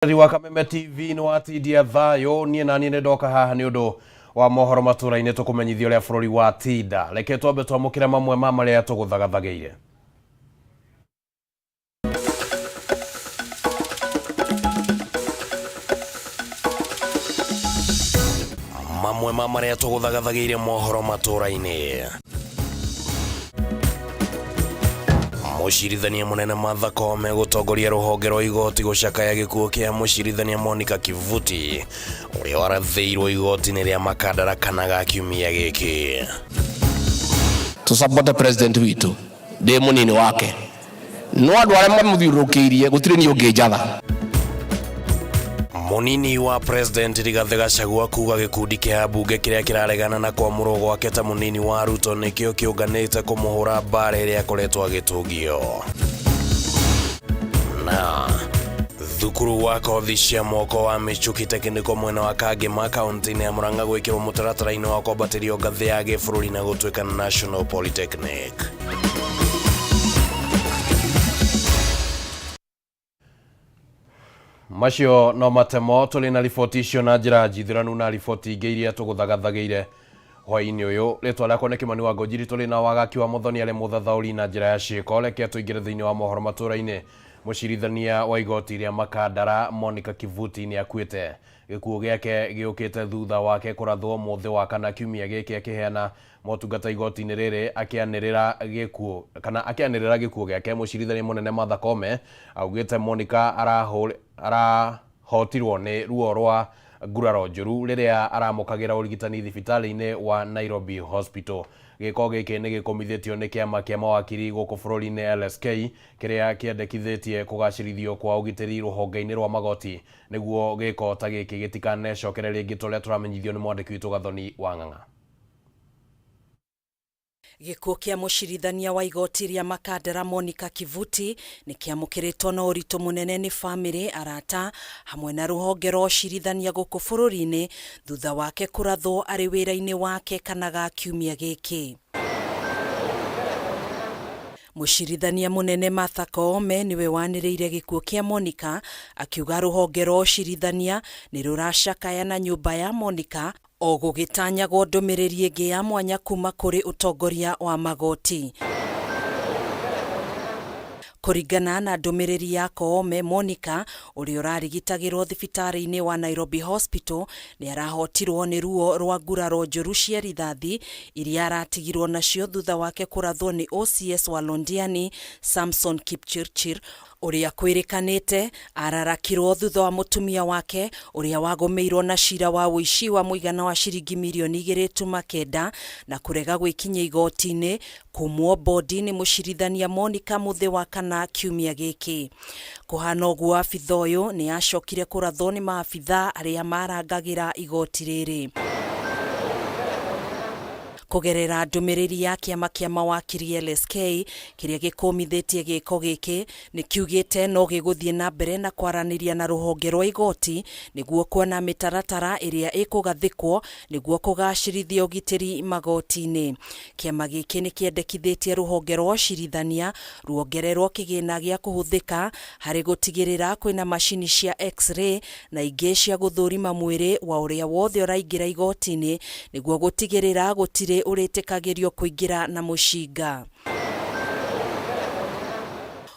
wa Kameme TV no atidia thayo nie nani ne doka haha ni undu wa mohoro maturaine tukumenyithio ria bururi wa tinda reke twambe twamukire mamwe mama ria tuguthagathageire mamwe mama ria tuguthagathageire mohoro maturaine. Mucirithania munene Martha Koome gutongoria ruhonge rwa igoti gucakaya gikuo kia mucirithania Monica Kivuti uria warathiirwo igoti-ini ria Makadara kiumia giki. To support president witu ndi munini wake no andu aria mamuthiurukiirie gutire ni unginjatha. Munini wa president Rigathi Gachagua kuga gikundi kia bunge kiria kiraregana na kwamurwo gwake ta munini wa Ruto nikio kiunganite kumuhura mbara iria akoretwo agitungio. Na thukuru wa kothi cia moko wa Michuki Technical mwena wa Kangema kaunti-ini ya Murang'a gwikirwo mutaratara-ini wa kwambatirio ngathi ya gĩbũrũri na gũtuĩka National Polytechnic. Macio no matemo tuli na riboti icio na njira njithiranu na riboti ingĩ iria tũgũthagathageire hwaĩ-inĩ ũyũ. Rĩtwa rĩakwa nĩ Kimani wa Ngũnjiri, tũrĩ na wagaki wa Muthoni arĩ mũthathaũri na njĩra ya ciĩko. Reke tũingĩre thĩinĩ wa mohoro matũra-inĩ. Mũcirithania wa igoti rĩa Makadara Monica Kivuti nĩ akuĩte. Gĩkuũ gĩake gĩũkĩte thutha wake kũrathwo mũthĩ wa kana kiumia gĩkĩ akĩheana motungata igoti-inĩ rĩrĩ akĩanĩrĩra gĩkuũ gĩake. Mũcirithania mũnene Martha Koome augĩte Monica arahotirwo nĩ ruo rwa nguraro njũru rĩrĩa aramũkagĩra ũrigitani thibitarĩ-inĩ wa Nairobi Hospital. Gĩko gĩkĩ nĩ gĩkomithĩtio nĩ kĩama kĩa mawakiri gũkũ bũrũri-inĩ LSK kĩrĩa kĩendekithĩtie kũgacĩrithio kwa ũgitĩri rũhonge-inĩ rwa magoti nĩguo gĩko ta gĩkĩ gĩtikanecokere rĩngĩ tũrĩa tũramenyithio nĩ mwandĩki witũ Gathoni wa Ng'ang'a. Gĩkuũ kĩa mũcirithania wa igoti rĩa Makadara Monica Kivuti nĩ kĩamũkĩrĩtwo na ũritũ mũnene nĩ bamĩrĩ, arata hamwe na rũhonge rwa ũcirithania gũkũ bũrũri-inĩ thutha wake kũrathwo arĩ wĩra-inĩ wake kanaga kiumia gĩkĩ. Mũcirithania mũnene Martha Koome niwe wanĩrĩire gĩkuũ kĩa Monica akiuga rũhonge rwa ũcirithania nĩ rũracakaya na nyũmba ya Monica o gũgĩtanyagwo ndũmĩrĩri ĩngĩ ya mwanya kuma kũrĩ ũtongoria wa magoti. Kũringana na ndũmĩrĩri ya Koome, Monica ũrĩa ũrarigitagĩrwo thibitarĩ-inĩ wa Nairobi Hospital nĩ arahotirwo nĩ ruo rwa nguraro njũru cia rithathi iria aratigirwo nacio thutha wake kũrathwo nĩ OCS wa Londiani Samson Kipchirchir ũrĩa kwĩrĩkanĩte ararakirwo thutha wa mũtumia wake ũrĩa wagũmĩirwo na cira wa ũici wa mũigana wa ciringi mirioni 2.9 na kũrega gwĩkinyia igoti-inĩ kumwo bodi nĩ mũcirithania Monica mũthĩ wa kana kiumia gĩkĩ. Kũhana ũguo abitha ũyũ nĩ acokire kũrathwo nĩ maabitha arĩa marangagĩra igoti rĩrĩ. Kugerera ndũmĩrĩri ya kĩama kĩa mawakiri LSK kĩrĩa gĩkomithĩtie gĩko gĩkĩ nĩ kiugĩte no gĩgũthiĩ na mbere na kwaranĩria na rũhonge rwa igoti nĩguo kuona mĩtaratara ĩrĩa ĩkũgathĩkwo nĩguo kũgacĩrithia ũgitĩri magoti-inĩ. Kĩama gĩkĩ nĩ kĩendekithĩtie rũhonge rwa ũcirithania ruongererwo kĩgĩna gĩa kũhũthĩka harĩ gũtigĩrĩra kwĩna macini cia X-ray na ingĩ cia gũthũrima mwĩrĩ wa ũrĩa wothe ũraingĩra igoti-inĩ nĩguo gũtigĩrĩra gũtirĩ ũrĩtĩkagĩrio kũingĩra na mũcinga.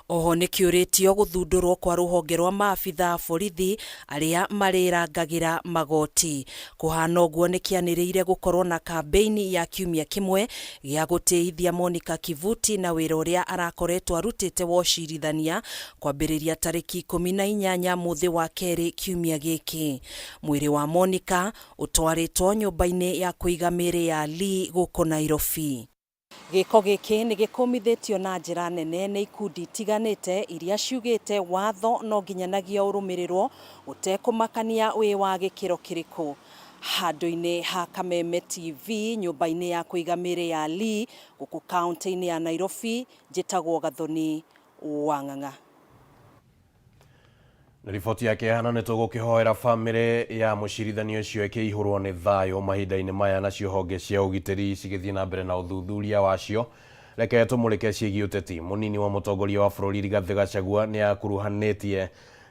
Oho nĩ kĩũrĩtio gũthundũrwo kwa rũhonge rwa maabitha borithi arĩa marĩrangagĩra magoti. Kũhana ũguo nĩ kĩanĩrĩire gũkorwo na kambeini ya kiumia kĩmwe gĩa gũtĩithia Monica Kivuti na wĩra ũrĩa arakoretwo arutĩte wa ũcirithania kwambĩrĩria tarĩki 18 mũthĩ wa kerĩ kiumia gĩkĩ. Mwĩrĩ wa Monica ũtwarĩtwo nyũmba-inĩ ya kũiga mĩĩrĩ ya Lee gũkũ Nairobi. Gĩko gĩkĩ nĩ gĩkomithĩtio na njĩra nene nĩ ikundi itiganĩte iria ciugĩte watho no nginyanagia ũrũmĩrĩrwo ũtekũmakania wĩ wa gĩkĩro kĩrĩkũ. Handũ-inĩ ha Kameme TV nyũmba-inĩ ya kũiga mĩĩrĩ ya Lee gũkũ kaunti-inĩ ya Nairobi, njĩtagwo Gathoni wa Ng'ang'a. Riboti yake hana nĩ tũgũkĩhoera bamĩrĩ ya mũcirithania ũcio ĩkĩihũrwo nĩ thayũ mahinda-inĩ maya nacio honge cia ũgitĩri cigĩthiĩ na mbere na ũthuthuria wacio. Reke tũmũrĩke ciĩgiĩ ũteti. Mũnini wa mũtongoria wa bũrũri Rigathi Gachagua nĩ akuruhanĩtie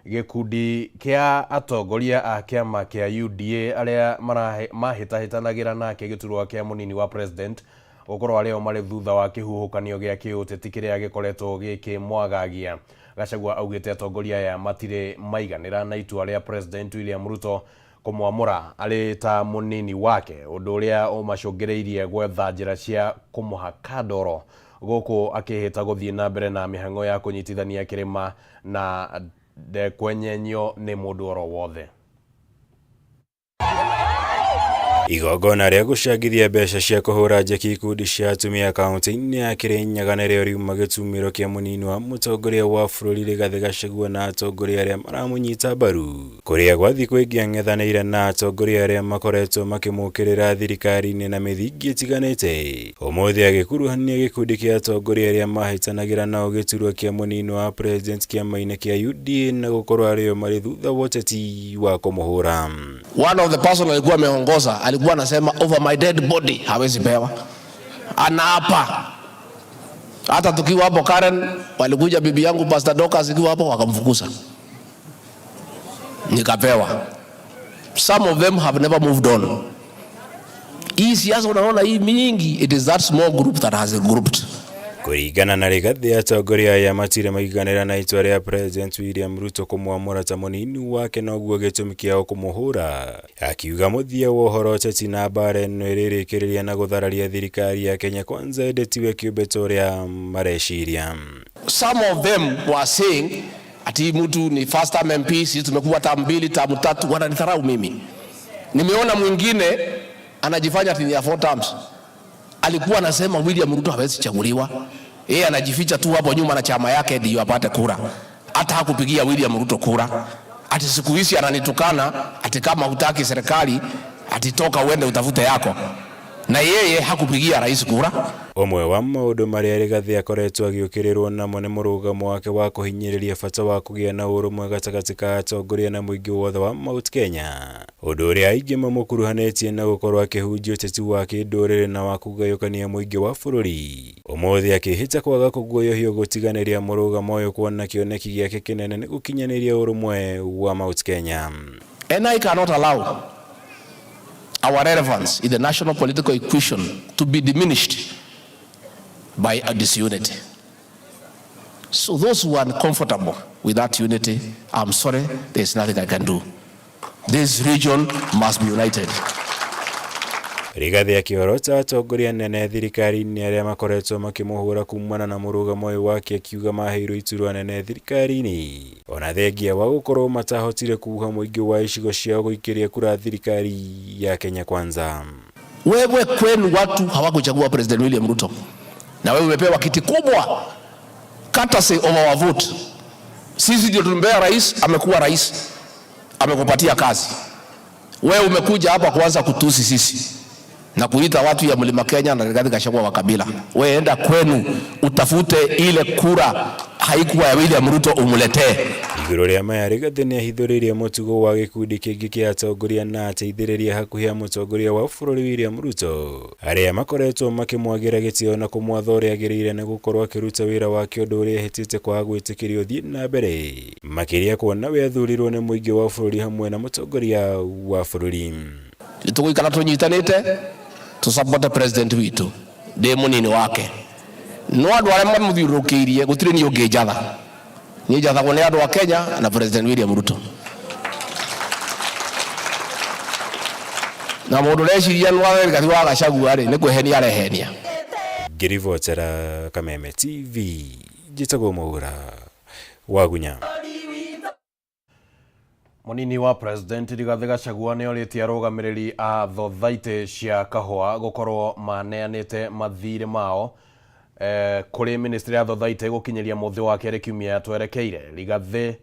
gikundi kia atongoria a kiama kia UDA aria mahitahitanagira nake giturwa kia munini wa president gukorwo areo mari thutha wa kihuhukanio gia kiuteti kiria gikoretwo gikimwagagia. Gachagua augite atongoria aya matire maiganira na itua ria president William Ruto kumwamura ari ta munini wake, undu uria umacungireirie gwetha njira cia kumuha kadoro guku akihita guthie na mbere na mihango ya kunyitithania kirima na kwenyenyo ni mundu oro wothe. Igongona rĩa gũcangithia mbeca cia kũhũra njeki ikundi cia atumia kaunti-inĩ ya Kirinyaga nĩrĩo riuma gĩtumĩro kĩa mũnini wa mũtongoria wa bũrũri Rigathĩ Gachagua na atongoria arĩa maramũnyita mbaru, kũrĩa gwa thikũ ĩngĩ ang'ethanĩire na atongoria arĩa makoretwo makĩmũkĩrĩra thirikari-inĩ na mĩthingi ĩtiganĩte. Ũmũthĩ agĩkuruhania gĩkundi kĩa atongoria arĩa mahĩtanagĩra nao gĩturwa kĩa mũnini wa president kĩama-inĩ kĩa UDA na gũkorwo arĩo marĩ thutha wa ũteti wa kũmũhũra. One of the person alikuwa ameongoza alikuwa anasema over my dead body hawezi pewa. Anaapa. Hata tukiwa hapo Karen walikuja bibi yangu Pastor Dorcas ikiwa hapo wakamfukuza. Nikapewa. Some of them have never moved on. Hii siasa unaona hii mingi, it is that small group that has grouped. Kũringana na Rigathĩ, atongoria aya matire maiganĩra na itua rĩa president William Ruto kũmwamũra ta mũnini wake noguo gĩtũmi kĩao kũmũhũra, akiuga mũthia wa ũhoro ũteti na mbara ĩno ĩrĩrĩkĩrĩria na gũthararia thirikari ya Kenya Kwanza ĩndĩtiwe kĩũmbe ta ũrĩa mareciria. Some of them were saying ati mtu ni first term MP, sisi tumekuwa term 2 term 3, wananidharau mimi. Nimeona mwingine anajifanya ati ni 4 terms. Alikuwa anasema William Ruto hawezi chaguliwa. Yeye anajificha tu hapo nyuma na chama yake ndio apate kura. Hata hakupigia William Ruto kura. Ati siku hizi ananitukana ati kama hutaki serikali ati toka uende utafute yako. Na yeye hakupigia rais kura. Omwe wa maũndũ marĩa Rigathĩ akoretwo agĩũkĩrĩrwo namo nĩ mũrũgamo wake wa kũhinyĩrĩria bata wa kũgĩa na ũrũmwe gatagatĩ ka atongoria na mũingĩ wothe wa Mount Kenya, ũndũ ũrĩa aingĩ mamũkuruhanĩtie na gũkorwo akĩhunjia ũteti wa kĩndũrĩrĩ na wa kũgayũkania mũingĩ wa bũrũri. Ũmũthĩ akĩhĩta kwaga kũguoyohio gũtiganĩria mũrũgamo ũyũ kuona kĩoneki gĩake kĩnene nĩ gũkinyanĩria ũrũmwe wa Mount Kenya. And I cannot allow our relevance in the national political equation to be diminished by a disunity. So those who are uncomfortable with that unity, I'm sorry, there's nothing I can do. This region must be united. Rigathĩ akĩorota atongoria nene thirikari-inĩ arĩa makoretwo makĩmũhũra kumana na mũrũgamo ũyũ wake, akiuga maheirwo iturwa nene thirikari-inĩ ona thengia wa gũkorwo matahotire kuuha mũingĩ wa icigo ciao gũikĩria kura thirikari ya Kenya Kwanza. Wewe kwenu watu hawakuchagua President William Ruto na wewe umepewa kiti kubwa, courtesy of our vote. Sisi ndio tumbea rais, amekuwa rais, amekupatia kazi. Wewe umekuja hapa kuanza kutusi sisi na kuita watu ya Mlima Kenya na Rigathĩ Gachagua wa kabila. Wewe enda kwenu utafute ile kura haikuwa ya William Ruto umuletee. Igũrũ rĩa maya, Rigathĩ nĩ ahithũrĩirie mũtugo wa gĩkundi kĩngĩ kĩa atongoria na ateithĩrĩria hakuhĩ a mũtongoria wa bũrũri William Ruto arĩa makoretwo makĩmwagira gĩtĩo na kũmwatha ũrĩa agĩrĩire nĩ gũkorwo akĩruta wĩra wake, ũndũ ũrĩa ehĩtĩte kwaga gwĩtĩkĩrio thiĩ na mbere, makĩria kuona we athurirwo nĩ mũingĩ wa bũrũri hamwe na mũtongoria wa bũrũri. Tũgũikara tũnyitanĩte tusabote president witu ndĩ mũnini wake. No andũ arĩa mamũthiũrũrũkĩirie gũtirĩ niĩ ũngĩnjatha. Niĩ njathagwo nĩ andũ a Kenya na President William Ruto. Na mũndũ reciria nĩ Rigathĩ wa Gachagua rĩ nĩ kwehenia arehenia. Ngĩribotera Kameme TV, njĩtagwo Mwaura Wagunya. Munini wa president Rigathĩ Gachagua nĩ orĩtie arũgamĩrĩri a thothaitĩ cia kahũa gũkorwo maneanĩte mathirĩ mao kũrĩ ministry ya thothaitĩ gũkinyĩria mũthĩ wa kerĩ kiumia twerekeire. Rigathĩ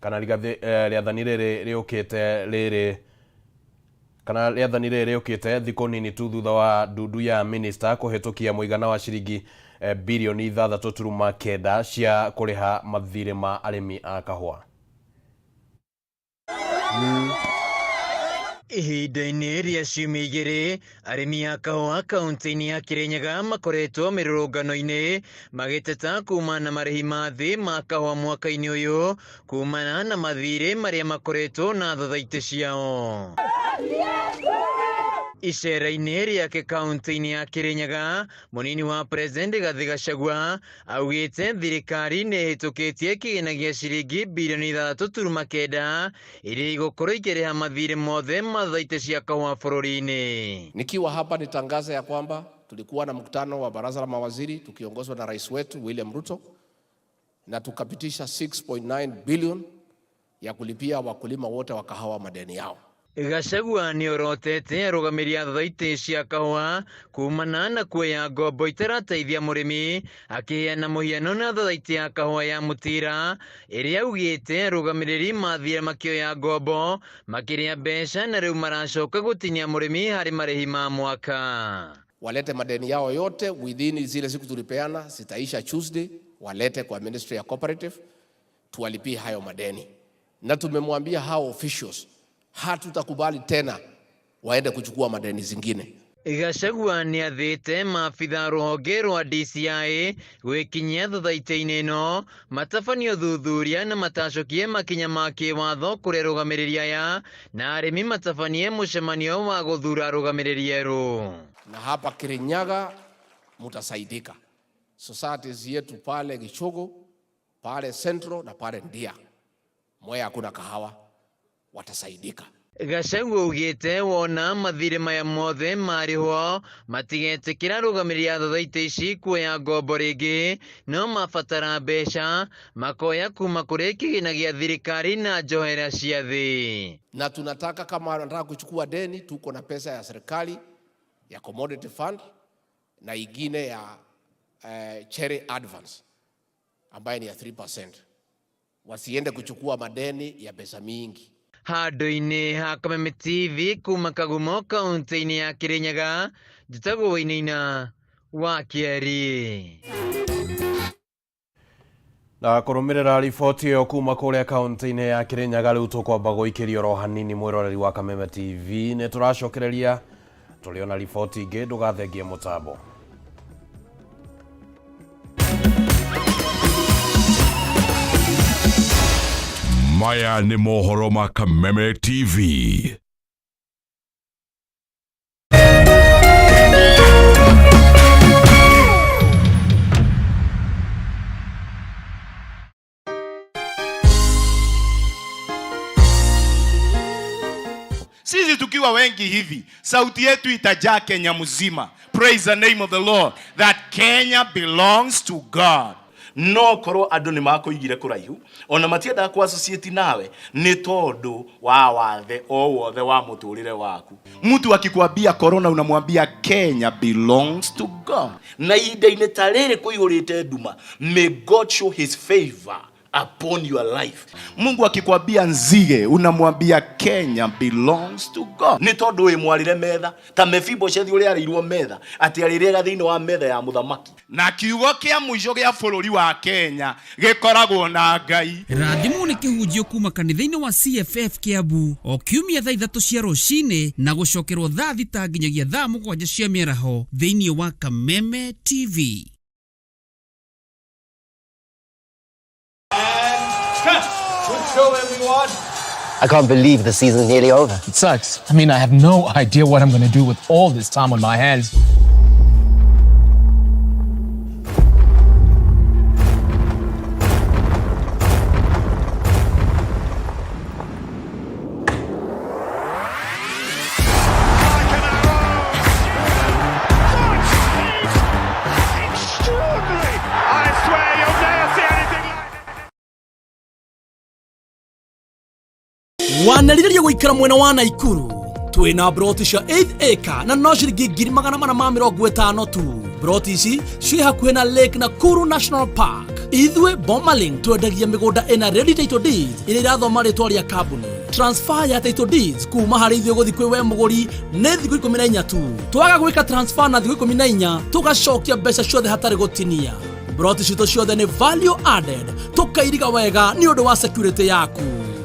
rĩathani rĩrĩ rĩũkĩte thikũ nini tu thutha wa ndundu ya minister kũhĩtũkia mũigana wa ciringi bilioni 6.9 cia kũrĩha mathirĩ ma arĩmi a kahũa. Ihinda-inĩ rĩa ciumia igĩrĩ, arĩmi a kahũa kaunti-inĩ ya Kirinyaga makoretwo mĩrũrũngano-inĩ magĩteta kumana na marĩhi ma thĩ ma kahũa mwaka-inĩ ũyũ kumana na mathirĩ marĩa makoretwo na thathaitĩ ciao. Icera-inĩ rĩake kaunti-inĩ ya Kirinyaga, mũnini wa President Rigathi Gachagua augĩte thirikari nĩ ĩhĩtũkĩtie kĩgĩna gĩa ciringi birioni 3.9 iria igũkorwo ikĩrĩha mathirĩ mothe ma thathaitĩ cia kahũa bũrũri-inĩ. Nikiwa hapa nitangaza ya kwamba tulikuwa na mkutano wa baraza la mawaziri tukiongozwa na rais wetu William Ruto na tukapitisha 6.9 billion ya kulipia wakulima wote wa kahawa madeni yao. Gachagua nĩ orotete arũgamĩrĩri a thathaitĩ cia kahũa kumana na kuoya ngombo itarateithia mũrĩmi, akĩheana mũhiano na thathaitĩ ya kahũa ya Mutira ĩrĩa augĩte arũgamĩrĩri mathire makĩoya ngombo makĩrĩa mbeca na rĩu maracoka gũtinia mũrĩmi harĩ marĩhi ma mwaka. Walete madeni yao yote within zile siku tulipeana, zitaisha Tuesday, walete kwa Ministry ya Cooperative tuwalipie hayo madeni. Na tumemwambia hao officials hatutakubali tena waende kuchukua madeni zingine. Gachagua nĩ athĩte maabitha rũhonge rwa DCI gwĩkinyia thathaitĩ-inĩ ĩno matabanio thuthuria na matacokie makinya ma kĩwatho kũrĩ arũgamĩrĩri aya na arĩmi matabanie mũcemanio wa gũthura arũgamĩrĩri erũ. Na hapa Kirinyaga mutasaidika. Societies yetu pale Gichogo, pale Central na pale Ndia, Mwea hakuna kahawa, watasaidika. Gachagua augĩte wona mathirĩ maya mothe marĩho matigetĩkĩra arũgamĩrĩri a thathaitĩ ici kuoya ngombo rĩngĩ, no mabatara mbeca makoya kuma kũrĩ kĩgĩna gĩa thirikari na njohera cia thĩ. Na tunataka kama wanataka kuchukua deni, tuko na pesa ya serikali ya commodity fund na ingine ya cherry advance ambayo ni ya 3%. Wasiende kuchukua madeni ya pesa mingi. Handũ-inĩ ha Kameme TV kuma Kagumo kaunti-inĩ ya Kirinyaga, njĩtagwo Wainaina wa Kĩari. Na kũrũmĩrĩra riboti ĩyo kuma kũrĩa kaunti-inĩ ya Kirinyaga, rĩu tũkwamba gũikĩria oro hanini mwĩroreri wa Kameme TV. Nĩ tũracokereria tũrĩona riboti ingĩ, ndũgathengie mũtambo. Maya ni mohoro ma Kameme TV. Sisi tukiwa wengi hivi, sauti yetu itajaa Kenya mzima. Praise the name of the Lord. That Kenya belongs to God. No koro andu ni makoigire kuraihu ona matienda ku associate nawe ni tondu wa wathe o wothe wa muturire waku. Mtu akikwambia corona unamwambia Kenya belongs to God. Na ide-ini tarere kuihurite nduma, may God show his favor upon your life. Mungu akikwambia nzige unamwambia Kenya belongs to God. Ni tondu we mwarire metha ta Mephibosheth uri arirwo metha ati arirega thiini wa metha ya muthamaki. Na kiugo kia mwisho gia bũrũri wa Kenya gikoragwo na Ngai. Rathimu nĩ kĩhunjio kuma kanitha-inĩ wa CFF Kiambu o kiumia thaa 3 cia rũcinĩ na gũcokerwo thaa 6 nginyagia thaa 7 cia mĩaraho thĩinĩ wa Kameme TV. Good show, everyone. I can't believe the season's nearly over. It sucks. I mean, I have no idea what I'm going to do with all this time on my hands. Wanaliliria gũikara mwena wa Naikuru twina broti cia 8 acre na no ciringi 450 tu. Broti ici ci hakuhĩ na Lake Nakuru National Park. Ithuĩ Bomaling twendagia mĩgũnda ina ready title deeds ĩrĩa irathoma rĩtwa rĩa kambuni. Transfer ya title deeds kuma harĩ ithuĩ gũthiĩ kwĩ we mũgũri nĩ thikũ 14 tu. Twaga gwĩka transfer na thikũ 14 tugacokia mbeca ciothe hatarĩ gũtinia. Broti citũ ciothe nĩ value added, tukairiga wega nĩ ũndũ wa security yaku.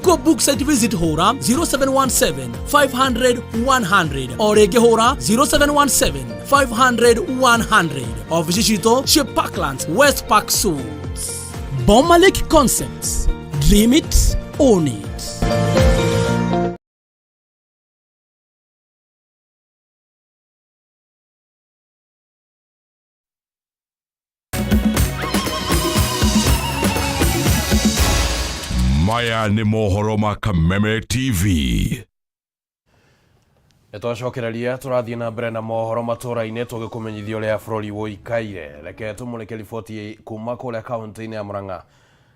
Go book site visit hora 0717 500 100 or ege hora 0717 500 100 or visitito Ship Parklands West Park Suits. Bomba Lake Concepts. Dream it, own it. Maya nĩ mohoro ma Kameme TV. Nitwacokereria turathiĩ na mbere na mohoro matũra-inĩ tũgĩkũmenyithia ũrĩa bũrũri woikaire. Reke tũmũrĩke riboti kuma kũrĩa kaunti-inĩ ya Murang'a.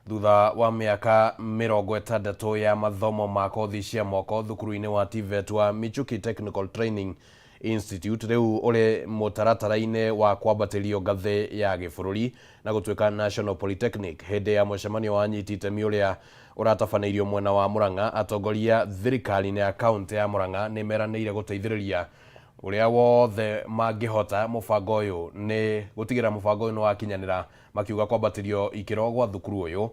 Thutha wa mĩaka 60 ya mathomo ma kothi cia moko thukuru-inĩ wa TVET wa Michuki Technical Training Institute, rĩu ũrĩ mũtaratara-inĩ wa kwambatĩrio ngathĩ ya gĩbũrũri na gũtuĩka National Polytechnic. Hĩndĩ ya mũcemanio wa anyiti itemi ũrĩa ũratabanĩirio mwena wa Murang'a, atongoria thirikari-inĩ ya kaunti ya Murang'a nĩ meranĩire gũteithĩrĩria ũrĩa wothe mangĩhota mũbango ũyũ nĩ gũtigĩra mũbango ũyũ nĩ wakinyanĩra, makiuga kwambatĩrio ikĩro gwa thukuru ũyũ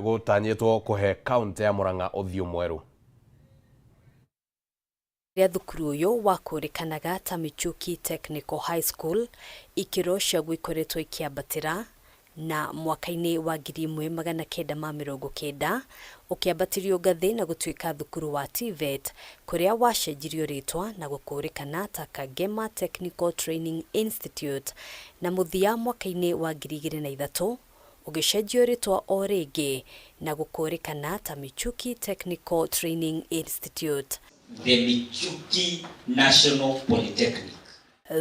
gũtanyĩtwo kũhe kaunti ya Murang'a ũthiũ mwerũ. Rĩa thukuru ũyũ wakũrĩkanaga ta Michuki Technical High School, ikĩro ciaguo ikoretwo ikiambatĩra na mwaka-inĩ wa 1990 ũkĩambatĩrio ngathĩ na gũtuĩka thukuru wa TVET, kũrĩa wacenjirio rĩtwa na gũkũrĩkana ta Kagema Technical Training Institute, na mũthia mwaka-inĩ wa 2003 ũgĩcenjio rĩtwa o rĩngĩ na gũkũrĩkana ta Michuki Technical Training Institute. The Michuki National Polytechnic.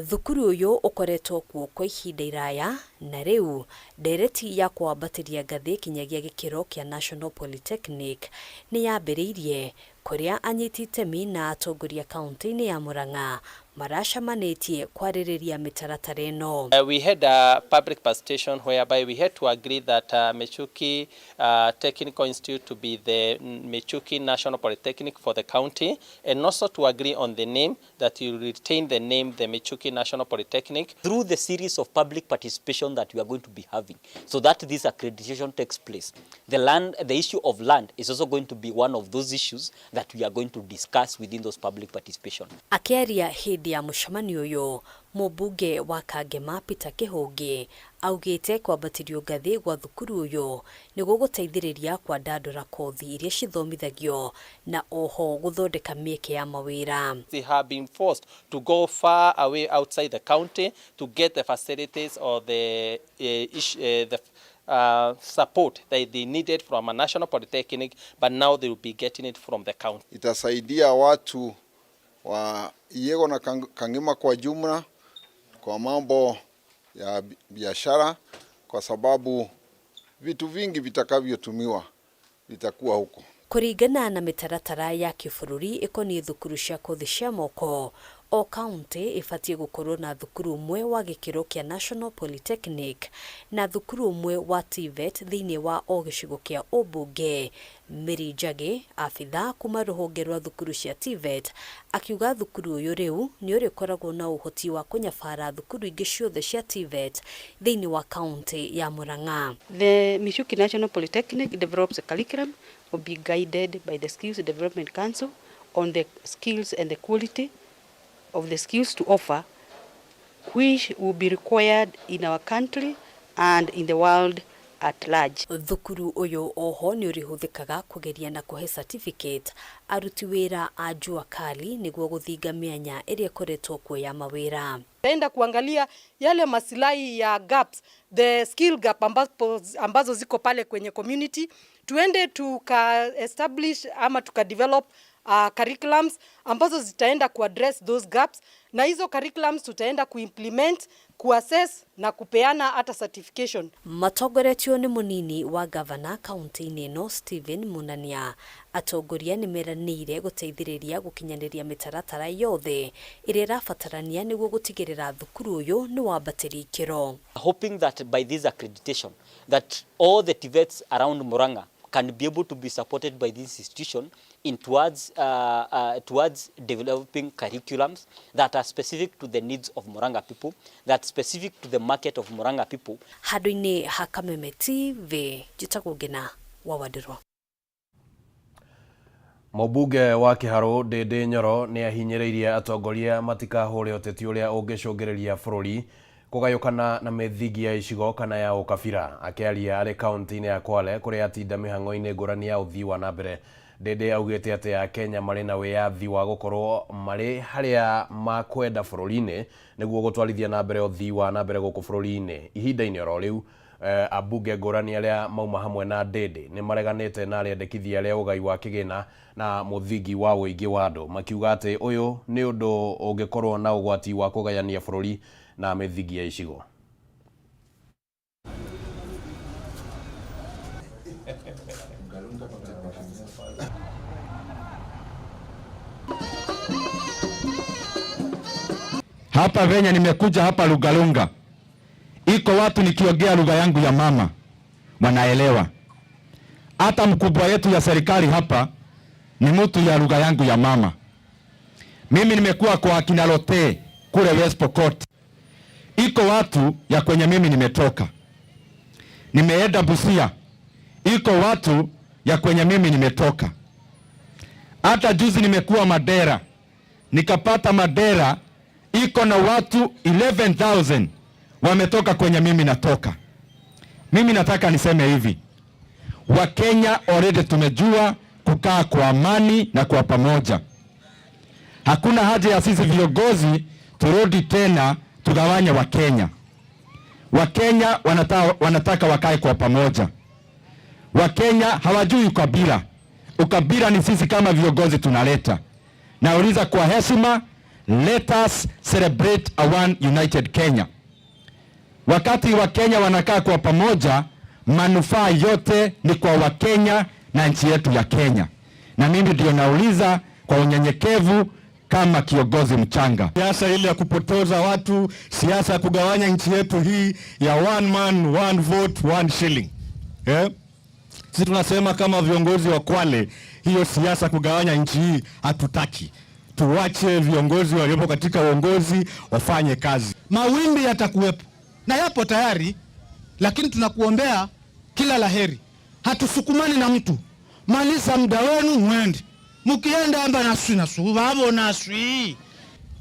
Thukuru ũyũ ũkoretwo kuo kwa ihinda iraya, na rĩu ndereti ya kwambatĩria ngathĩ kinyagia gĩkĩro kĩa National Polytechnic nĩ yambĩrĩirie, kũrĩa anyiti itemi na atongoria kaunti-inĩ ya Murang'a maracamanĩtie kwarĩrĩria mĩtaratara ĩno. We had a public participation whereby we had to agree that Michuki Technical Institute to be the Michuki National Polytechnic for the county, and also to agree on the name, that you retain the name the Michuki National Polytechnic Through the series of public participation that we are going to be having, so that this accreditation takes place. The issue of land is also going to be one of those issues that we are going to discuss within those public participation. Akĩaria hĩndĩ ya mũcemanio ũyũ, mũmbunge wa Kagema Peter Kĩhũngĩ augĩte kwambatĩrio ngathĩ gwa thukuru ũyũ nĩguo gũteithĩrĩria kwandandũra kothi iria cithomithagio na oho gũthondeka mĩeke ya mawĩra. They have been forced to go far away outside the county to get the facilities or the support that they needed from a national polytechnic, but now they will be getting it from the county. Itasaidia watu wa Yego na Kangema kwa jumla kwa mambo ya biashara, kwa sababu vitu vingi vitakavyotumiwa vitakuwa huko. Kũringana na mĩtaratara ya kĩbũrũri ĩkoniĩ thukuru cia kothi cia moko, o kaunti ĩbatiĩ gũkorwo na thukuru ũmwe wa gĩkĩro kĩa National Polytechnic na thukuru ũmwe wa TVET thĩinĩ wa o gĩcigo kĩa ũmbunge. Mary Njagi, abitha kuma rũhonge rwa thukuru cia TVET, akiuga thukuru ũyũ rĩu nĩ ũrĩkoragwo na ũhoti wa kũnyabara thukuru ingĩ ciothe cia TVET thĩinĩ wa kaunti ya Murang'a. The Michuki National Polytechnic develops a curriculum will be guided by the Skills Development Council on the skills and the quality of the skills to offer, which will be required in our country and in the world at large. Thukuru ũyũ oho nĩ ũrĩhũthĩkaga kũgeria na kũhe certificate aruti wĩra a jua kali nĩguo gũthinga mĩanya ĩrĩa ĩkoretwo kuo ya mawĩra. Taenda kuangalia yale masilahi ya gaps, the skill gap ambazo ziko pale kwenye community, tuende tuka establish ama tuka develop curriculums ambazo zitaenda kuaddress those gaps, na hizo curriculums tutaenda kuimplement, kuassess na kupeana hata certification. Matongoretio nĩ mũnini wa gavana kaunti-inĩ ĩno Stephen Munania, atongoria nĩ meranĩire gũteithĩrĩria gũkinyanĩria mĩtaratara yothe ĩrĩa ĩrabatarania nĩguo gũtigĩrĩra thukuru ũyũ nĩ wambatĩria ikĩro. Hoping that by this accreditation that all the TVETs around Murang'a can be able to be supported by this institution in towards developing curriculums that are specific to the needs of Murang'a people, that specific to the market of Murang'a people. Handũ-inĩ ha Kameme TV, njĩtagwo Ngina wa Wandirwa. Mũmbunge wa Kĩharũ Ndĩndĩ Nyoro nĩ ahinyĩrĩirie atongoria matikahũre ũteti ũrĩa ũngĩcũngĩrĩria bũrũri kũgayũkana na mĩthingi ya icigo kana ya ũkabira. Akĩaria arĩ kaunti-inĩ ya Kwale kũrĩa atinda mĩhang'o-inĩ ngũrani ya ũthii wa na mbere. Ndĩndĩ augĩte atĩ Akenya marĩ na wĩyathi wa gũkorwo marĩ harĩa makwenda bũrũri-inĩ nĩguo gũtwarithia na mbere ũthii wa na mbere gũkũ bũrũri-inĩ. Ihinda-inĩ oro rĩu ambunge ngũrani arĩa mauma hamwe na Ndĩndĩ nĩ mareganĩte na arĩendekithia arĩa ũgai wa kĩgĩna na mũthingi wa ũingĩ wa andũ, makiuga atĩ ũyũ nĩ ũndũ ũngĩkorwo na ũgwati wa kũgayania bũrũri na mĩthingi ya icigo. Hapa venye nimekuja hapa Lungalunga, iko watu nikiongea lugha yangu ya mama wanaelewa. Hata mkubwa yetu ya serikali hapa ni mtu ya lugha yangu ya mama. Mimi nimekuwa kwa akina Lote kule West Pokot. Iko watu ya kwenye mimi nimetoka. Nimeenda Busia. Iko watu ya kwenye mimi nimetoka. Hata juzi nimekuwa Madera. Nikapata Madera iko na watu 11,000 wametoka kwenye mimi natoka. Mimi nataka niseme hivi. Wakenya already tumejua kukaa kwa amani na kwa pamoja. Hakuna haja ya sisi viongozi turudi tena tugawanye Wakenya. Wakenya wanataka wakae kwa pamoja. Wakenya hawajui ukabila. Ukabila ni sisi kama viongozi tunaleta. Nauliza kwa heshima, let us celebrate a one united Kenya. Wakati Wakenya wanakaa kwa pamoja, manufaa yote ni kwa Wakenya na nchi yetu ya Kenya. Na mimi ndio nauliza kwa unyenyekevu kama kiongozi mchanga. Siasa ile ya kupotoza watu, siasa ya kugawanya nchi yetu hii ya one man, one vote, one shilling. Sisi tunasema kama viongozi wa Kwale, hiyo siasa kugawanya nchi hii hatutaki. Tuwache viongozi waliopo katika uongozi wafanye kazi. Mawimbi yatakuwepo na yapo tayari, lakini tunakuombea kila laheri. Hatusukumani na mtu. Maliza muda wenu mwende. Mkienda amba nasu babo naswi.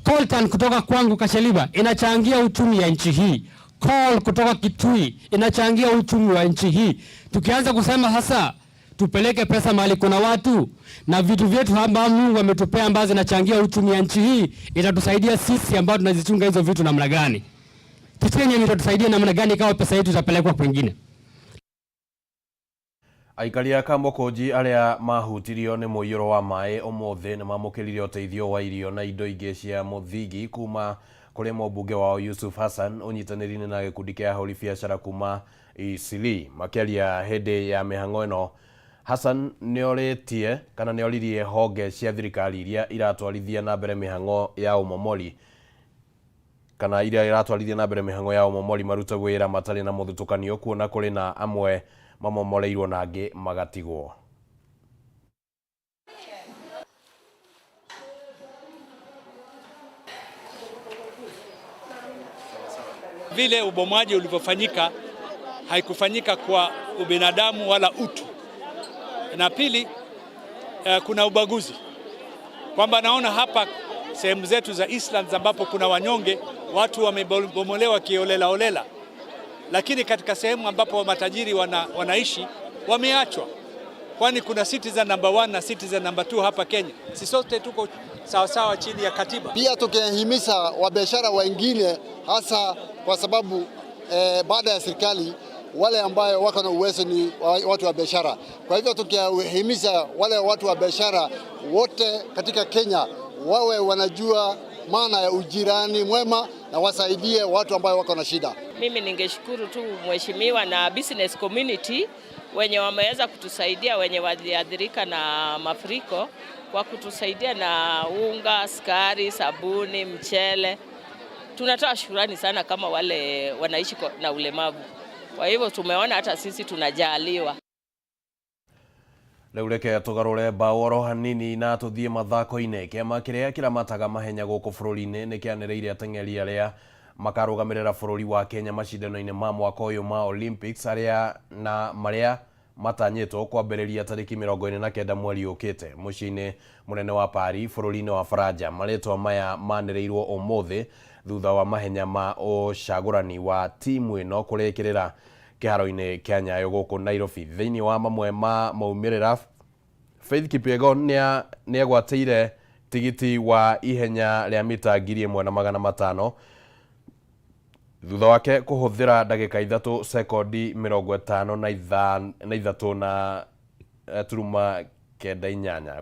Coltan kutoka kwangu Kashaliba inachangia uchumi ya nchi hii. Call kutoka Kitui inachangia uchumi wa nchi hii. Tukianza kusema sasa tupeleke pesa mahali kuna watu na vitu vyetu ambavyo Mungu ametupea ambazo zinachangia uchumi ya nchi hii, itatusaidia sisi ambao tunazichunga hizo vitu namna gani? Tutenye itatusaidia namna gani kama pesa yetu itapelekwa kwingine? Aikari a Kamokonji arĩa mahutirio nĩ mũiyũro wa maĩ ũmũthĩ nĩ mamũkĩrire ũteithio wa irio na indo ingĩ cia mũthingi kuma kũrĩ mũmbunge wao Yusuf Hassan ũnyitanĩri-inĩ na gĩkundi kĩa ahũri biacara kuma Eastleigh. Makĩaria hĩndĩ ya mĩhang'o ĩno, Hassan nĩorĩtie kana nĩoririe honge cia thirikari iria iratwarithia na mbere mĩhang'o ya ũmomori kana iria iratwarithia na mbere mĩhang'o ya ũmomori marute wĩra matarĩ na mũthutũkanio, kuona kũrĩ na amwe mamomoreirwo na angĩ magatigwo. Vile ubomoaji ulivyofanyika haikufanyika kwa ubinadamu wala utu. Na pili, kuna ubaguzi. Kwamba naona hapa sehemu zetu za Eastlands ambapo kuna wanyonge, watu wamebomolewa kiolela olela. Lakini katika sehemu ambapo matajiri wanaishi wameachwa. Kwani kuna citizen number 1 na citizen number 2 hapa Kenya. Sisi sote tuko sawa sawa chini ya katiba. Pia tukihimiza wabiashara wengine, hasa kwa sababu baada ya serikali wale ambao wako na uwezo ni watu wa biashara. Kwa hivyo tukihimiza wale watu wa biashara wote katika Kenya wawe wanajua maana ya ujirani mwema na wasaidie watu ambao wako na shida. Mimi ningeshukuru tu mheshimiwa na business community wenye wameweza kutusaidia, wenye waliathirika na mafuriko, kwa kutusaidia na unga, sukari, sabuni, mchele. Tunatoa shukrani sana kama wale wanaishi na ulemavu. Kwa hivyo tumeona hata sisi tunajaliwa. Rĩu reke tũgarũre mbaũ hanini na tũthiĩ mathako-inĩ. Kĩama kĩrĩa kĩramataga mahenya gũkũ bũrũri-inĩ nĩ kĩanĩrĩire ateng'eri arĩa makarũgamĩrĩra bũrũri wa Kenya macindano-inĩ ma mwaka ũyũ ma Olympics marĩa matanyitwo kwambĩrĩria tarĩki 29 mweri ũkĩte mũciĩ-inĩ mũnene wa Paris bũrũri-inĩ wa Faranja. Marĩtwa maya manĩrĩirwo ũmũthĩ thutha wa mahenya ma ũcagũrani wa timu ĩno kũrĩkĩrĩra kĩharo-inĩ kĩa Nyayo gũkũ Nairobi. Thĩinĩ wa mamwe ma maumĩrĩra, Faith Kipyegon nĩegwatĩire tigiti wa ihenya rĩa mita 1,500 thutha wake kũhũthĩra ndagĩka 3 sekondi 53 na turuma 98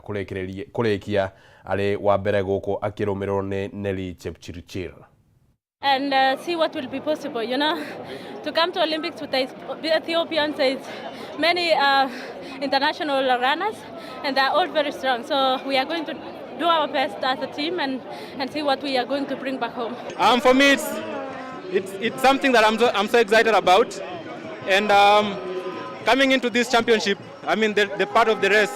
kũrĩkia arĩ wa mbere gũkũ akĩrũmĩrĩrwo nĩ Nelly Chepchirchir. And see what will be possible, you know, to come to Olympics with Ethiopians. There's many international runners and they're all very strong. So we are going to do our best as a team and see what we are going to bring back home. For me, it's something that I'm so excited about. And coming into this championship, I mean, the part of the race,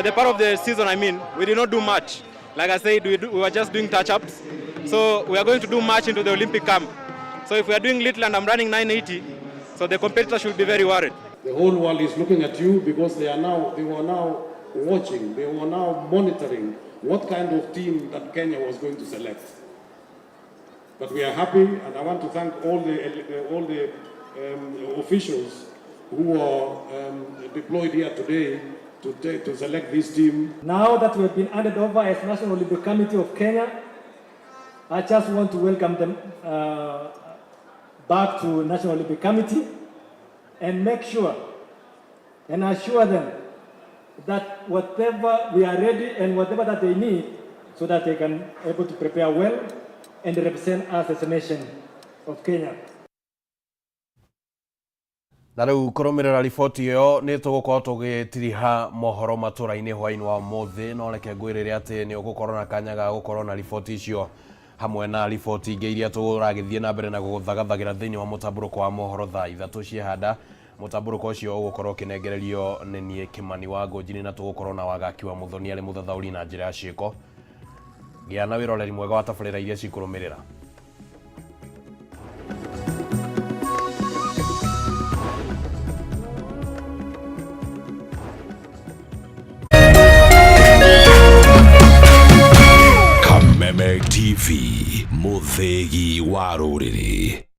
the part of the season, I mean, we did not do much. Like I said, we were just doing touch-ups. So we are going to do much into the Olympic camp. So if we are doing little and I'm running 980, so the competitor should be very worried. The whole world is looking at you because they were now watching, they were now monitoring what kind of team that Kenya was going to select. But we are happy, and I want to thank all the officials who are deployed here today to select this team. Now that we have been handed over as National Olympic Committee of Kenya, I just want to welcome them back to National Olympic Committee and make sure and assure them that whatever we are ready and whatever that they need so that they can able to prepare well and represent us as a nation of Kenya. Na rĩu kũrũmĩrĩra riboti ĩyo nĩ tũgũkorwo tũgĩtiriha mohoro matũra-inĩ hwaĩ-inĩ wa ũmũthĩ, no reke ngwĩrĩre atĩ nĩ ũgũkorwo na kanya ga gũkorwo na riboti icio hamwe na riboti ingĩ iria tũragĩthiĩ na mbere na gũthagathagĩra thĩinĩ wa mũtambũrũko wa mohoro thaa 3 ciehanda. Mũtambũrũko ũcio ũgũkorwo ũkĩnengererio nĩ niĩ Kĩmani wa Ngũnjiri, na tũgũkorwo na Wagaki wa Muthoni arĩ mũthathaũri na njĩra ya ciĩko. Gĩa na wĩroreri mwega wa tabarĩra iria cikũrũmĩrĩra. Kameme TV, mũthĩgi wa rũrĩrĩ.